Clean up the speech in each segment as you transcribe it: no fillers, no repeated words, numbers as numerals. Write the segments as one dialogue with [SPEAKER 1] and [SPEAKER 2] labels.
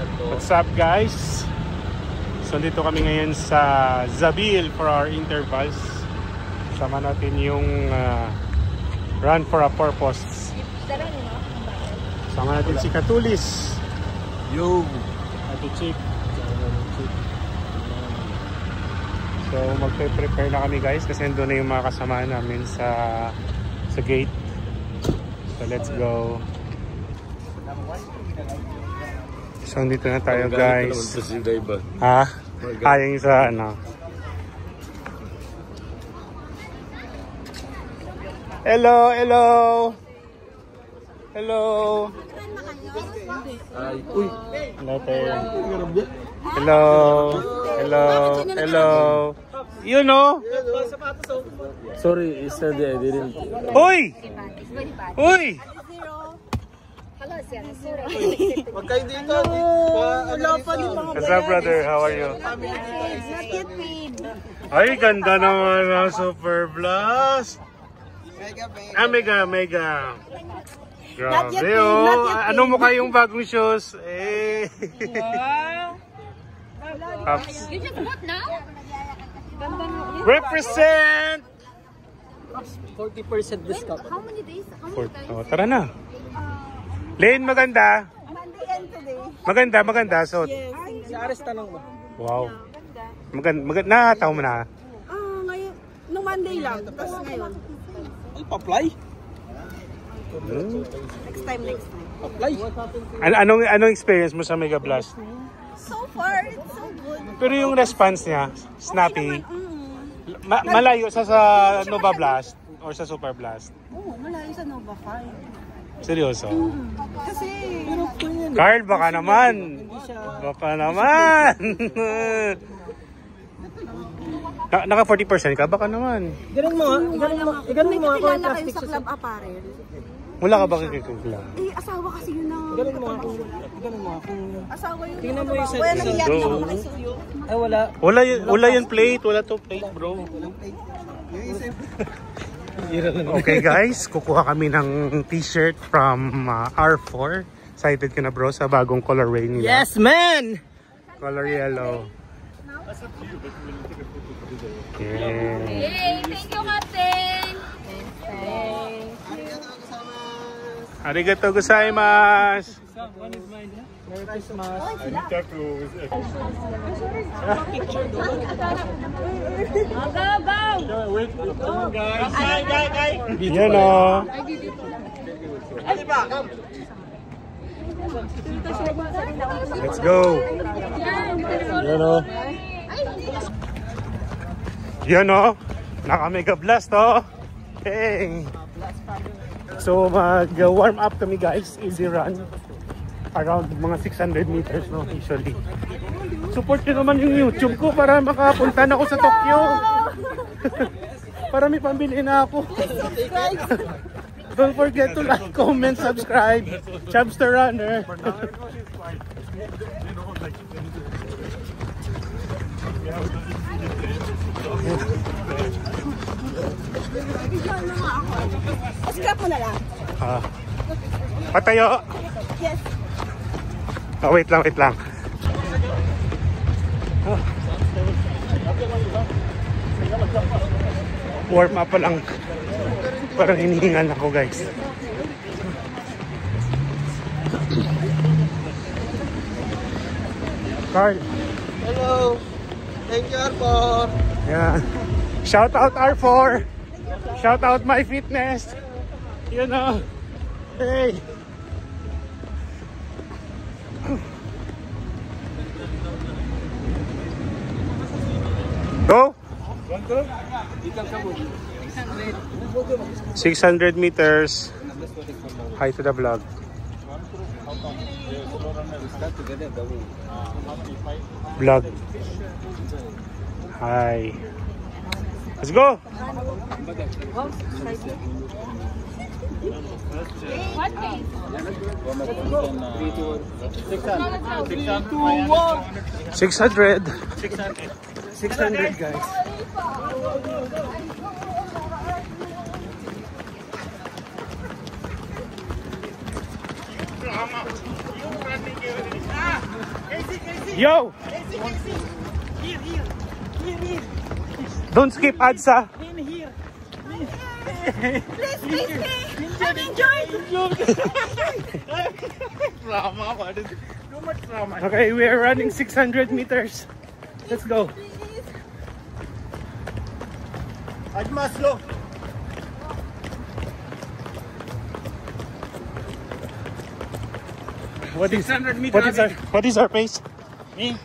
[SPEAKER 1] What's up guys? So dito kami ngayon sa Zabil for our intervals. Sama natin yung Run for a Purpose. Sama natin si Katulis.
[SPEAKER 2] Yo!
[SPEAKER 1] Ate Chick. So magpe-prepare na kami guys kasi nandun na yung mga kasama namin sa gate. So let's go. So dito na tayo guys. Ha? Kayang sa ano. Hello, hello. Hello.
[SPEAKER 2] Uy.
[SPEAKER 1] Hello. Hello. Hello. You know?
[SPEAKER 2] Sorry, yesterday I didn't.
[SPEAKER 1] Hoy! Hoy!
[SPEAKER 2] Wag kayo dito.
[SPEAKER 1] What's up, brother? How are you?
[SPEAKER 3] Not yet paid.
[SPEAKER 1] Ay, ganda naman ng Super Blast. Mega. Grabe, oh. Ano mo kayong bagong shoes? Eh. Ups.
[SPEAKER 3] You just bought now?
[SPEAKER 1] Represent!
[SPEAKER 2] 40% discount.
[SPEAKER 3] How many days?
[SPEAKER 1] Oh, tara na. Lane, maganda.
[SPEAKER 3] Monday and today.
[SPEAKER 1] Maganda. So,
[SPEAKER 2] Si Aris tanong mo.
[SPEAKER 1] wow. Maganda. Nakataw mo na.
[SPEAKER 3] Ngayon, nung Monday lang. Tapos ngayon.
[SPEAKER 2] Ay, pa-apply?
[SPEAKER 3] Next time.
[SPEAKER 2] Apply.
[SPEAKER 1] Anong experience mo sa Mega Blast?
[SPEAKER 3] So far, it's so good.
[SPEAKER 1] Pero yung response niya, snappy. Malayo sa Nova Blast or sa Super Blast?
[SPEAKER 3] Oo, malayo sa Nova 5.
[SPEAKER 1] Seryoso?
[SPEAKER 3] Kasi,
[SPEAKER 1] Carl, baka naman. Naka 40% ka? Baka naman.
[SPEAKER 2] Ganun mo,
[SPEAKER 3] may kakilala kayo sa Club Apparel.
[SPEAKER 1] Wala ka ba kikikla?
[SPEAKER 3] Asawa kasi yun na.
[SPEAKER 2] Ganun mo ako.
[SPEAKER 3] Asawa yun.
[SPEAKER 2] Tingnan mo yung set.
[SPEAKER 3] Wala nangyari na ako kay Suyo.
[SPEAKER 2] Ay, wala.
[SPEAKER 1] Wala yung plate. Wala to plate, bro. Okay guys, kukuha kami ng t-shirt from R4. Excited ka na bro sa bagong colorway nila.
[SPEAKER 2] Yes, man!
[SPEAKER 1] Color yellow. Yeah.
[SPEAKER 3] Hey, thank you, Captain!
[SPEAKER 1] Arigato gozaimasu.
[SPEAKER 2] One is mine, ha? Merry Christmas.
[SPEAKER 3] Go!
[SPEAKER 1] Yan o. Let's go. Yan o. Yan o. Naka Mega Blast o. Hey. So mag-warm up kami guys. Easy run. Around mga 600 meters no usually. Support nyo naman yung YouTube ko para makapunta na ako sa Tokyo. Para may pambili na ako. Don't forget to like, comment, subscribe. Chubster Runner.
[SPEAKER 3] Scrap mo na lang.
[SPEAKER 1] Patayo.
[SPEAKER 3] Yes.
[SPEAKER 1] Wait lang. Warm up pa lang. Parang hinihingal ako guys. Carl.
[SPEAKER 2] Hello! Thank you, R4!
[SPEAKER 1] Yeah. Shout out R4. Shout out My Fitness. You know. Hey. Go. 600 meters. Hi to the vlog. Vlog. Hi. Let's go.
[SPEAKER 3] What pace?
[SPEAKER 1] 600. 600 guys. Yo! Don't skip ads, ha?
[SPEAKER 3] Please. I'm enjoying.
[SPEAKER 1] Okay, we are running 600 meters. Let's go.
[SPEAKER 2] Admaslo.
[SPEAKER 1] What is
[SPEAKER 2] 600 meters.
[SPEAKER 1] what is our pace?
[SPEAKER 2] Me?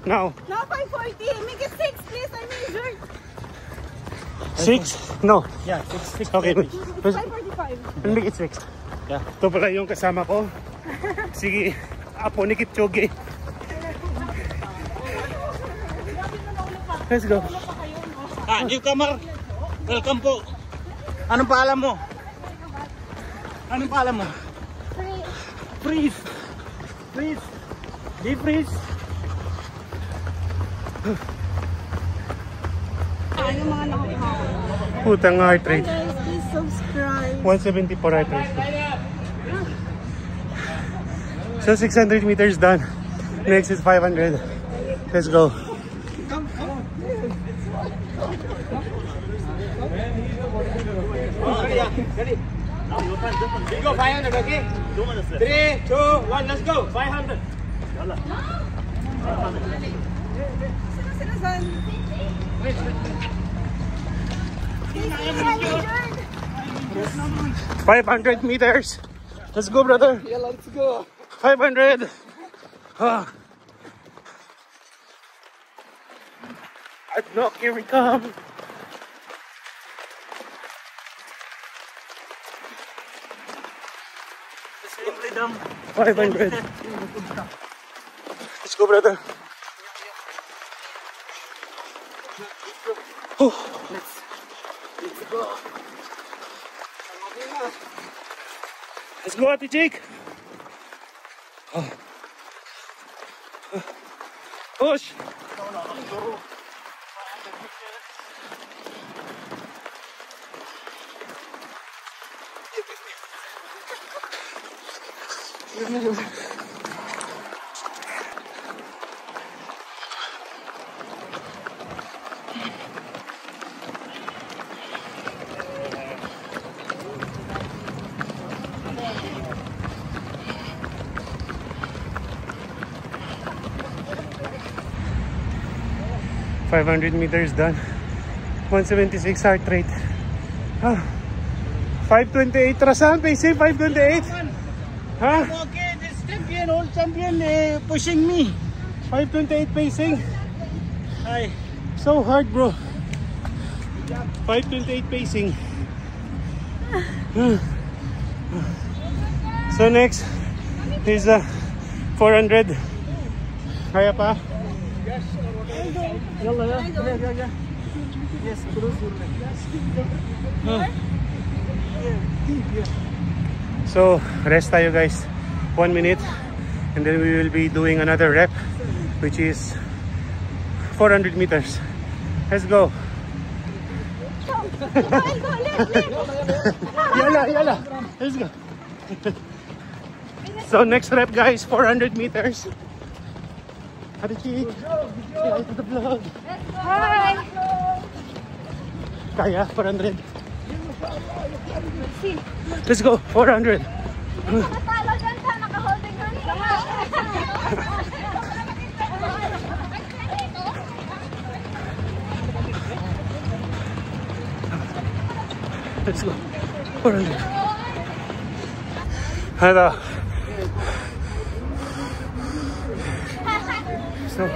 [SPEAKER 1] Now.
[SPEAKER 3] No, 540. Make it 6, please. I'm injured.
[SPEAKER 1] 6? No.
[SPEAKER 2] Yeah, 6.
[SPEAKER 1] Okay.
[SPEAKER 3] 545.
[SPEAKER 1] Make it 6.
[SPEAKER 2] Yeah.
[SPEAKER 1] Ito pala yung kasama ko. Sige, apo ni Kipchoge. Let's go.
[SPEAKER 2] Newcomer. Welcome po. Anong paalam mo? Anong paalam mo? Freeze. Freeze. Deep freeze.
[SPEAKER 3] Yung mga nakakawa.
[SPEAKER 1] Putang heart rate.
[SPEAKER 3] Guys, please subscribe.
[SPEAKER 1] 174 heart rate. So 600 meters done. Next is 500. Let's go.
[SPEAKER 2] We go 500, okay? 3, 2, 1, let's go. 500.
[SPEAKER 3] Sino saan? I'm injured.
[SPEAKER 1] 500 meters. Let's go, brother.
[SPEAKER 2] Yeah, let's go.
[SPEAKER 1] 500. Ah. No, here we come.
[SPEAKER 2] Simply dumb.
[SPEAKER 1] 500. Let's go, brother. Oh.
[SPEAKER 2] Let's go.
[SPEAKER 1] Let's go, Ate Jake. Oh. Push. $500 meters done. 176 heart rate. Ah. 528. Trasan, pacing 528. Huh?
[SPEAKER 2] Okay, this champion, old champion, pushing me.
[SPEAKER 1] 528 pacing.
[SPEAKER 2] Hi.
[SPEAKER 1] So hard, bro. 528 pacing. So next is 400. Kaya pa?
[SPEAKER 2] Yes, close your leg.
[SPEAKER 1] So rest tayo, guys. 1 minute, and then we will be doing another rep, which is 400 meters. Let's go. Yala. Let's go. So next rep, guys, 400 meters. Ate Chick, say hi to the vlog.
[SPEAKER 3] Hi.
[SPEAKER 1] Kaya, 400. Let's go, 400.
[SPEAKER 3] Natalo dyan sa naka-holding hands.
[SPEAKER 1] Let's go, 400. Hello. So,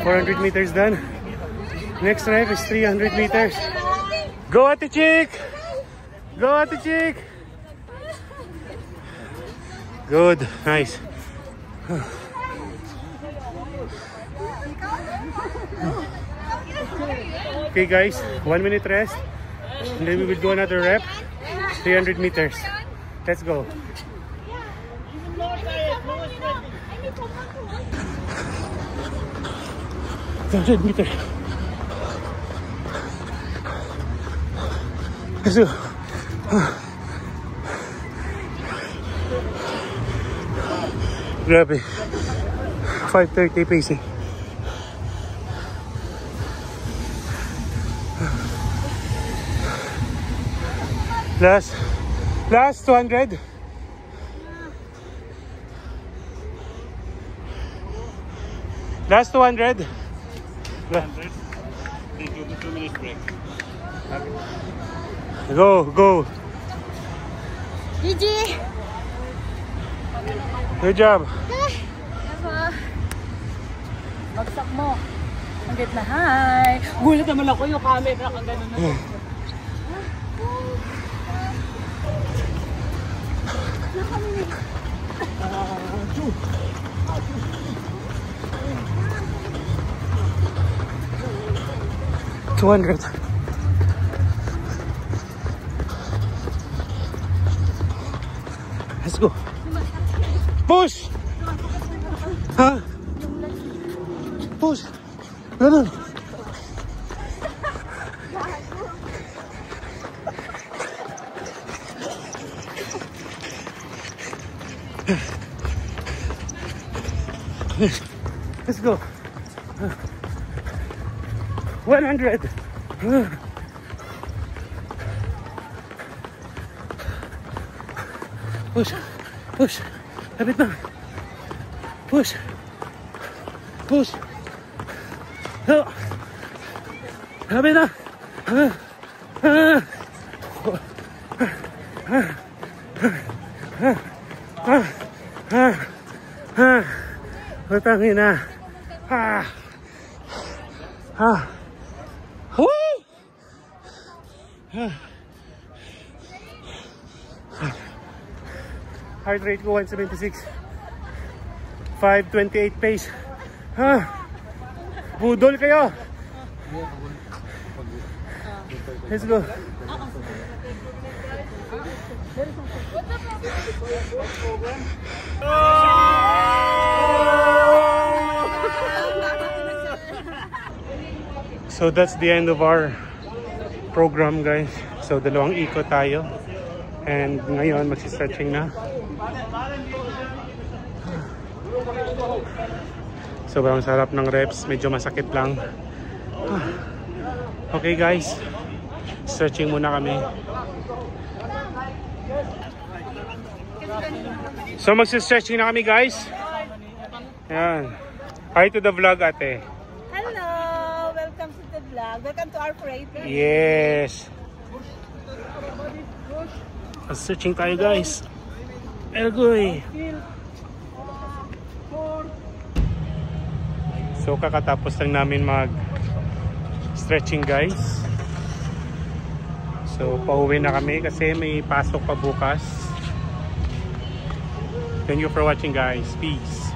[SPEAKER 1] 400 meters done. Next rep is 300 meters. Go, Ate Chick! Go, Ate Chick! Good, nice. Okay, guys, 1 minute rest, and then we will do another rep. 300 meters. Let's go. 300 meters. Let's go. Grabe. 5:30 pacing. Last 200. Last 200.
[SPEAKER 2] 2 minutes break.
[SPEAKER 1] Go.
[SPEAKER 3] GG!
[SPEAKER 1] Good job.
[SPEAKER 4] Bagsak mo. Ang ganda, hi! Gulat naman ako yung camera ka gano'n na.
[SPEAKER 1] 200. Let's go. Push! Huh? Push! Ganun. Let's go. 100. Push. Lapit na. Push. Lapit na. Utangin na. Woo! Heart rate ko 176. 5:28 pace. Budol kayo. Let's go. So that's the end of our program, guys. So dalawang ikot tayo. And ngayon magsi-stretching na. Sobrang sarap ng reps, medyo masakit lang. Okay guys, stretching muna kami. So magsi-stretching na kami guys. Ayan. Hi to the vlog, ate.
[SPEAKER 3] Hello! Welcome to the vlog. Welcome to our parade.
[SPEAKER 1] Yes. Stretching tayo guys. Elgoy. So kakatapos lang namin mag stretching guys. So pauwi na kami kasi may pasok pa bukas. Thank you for watching guys. Peace.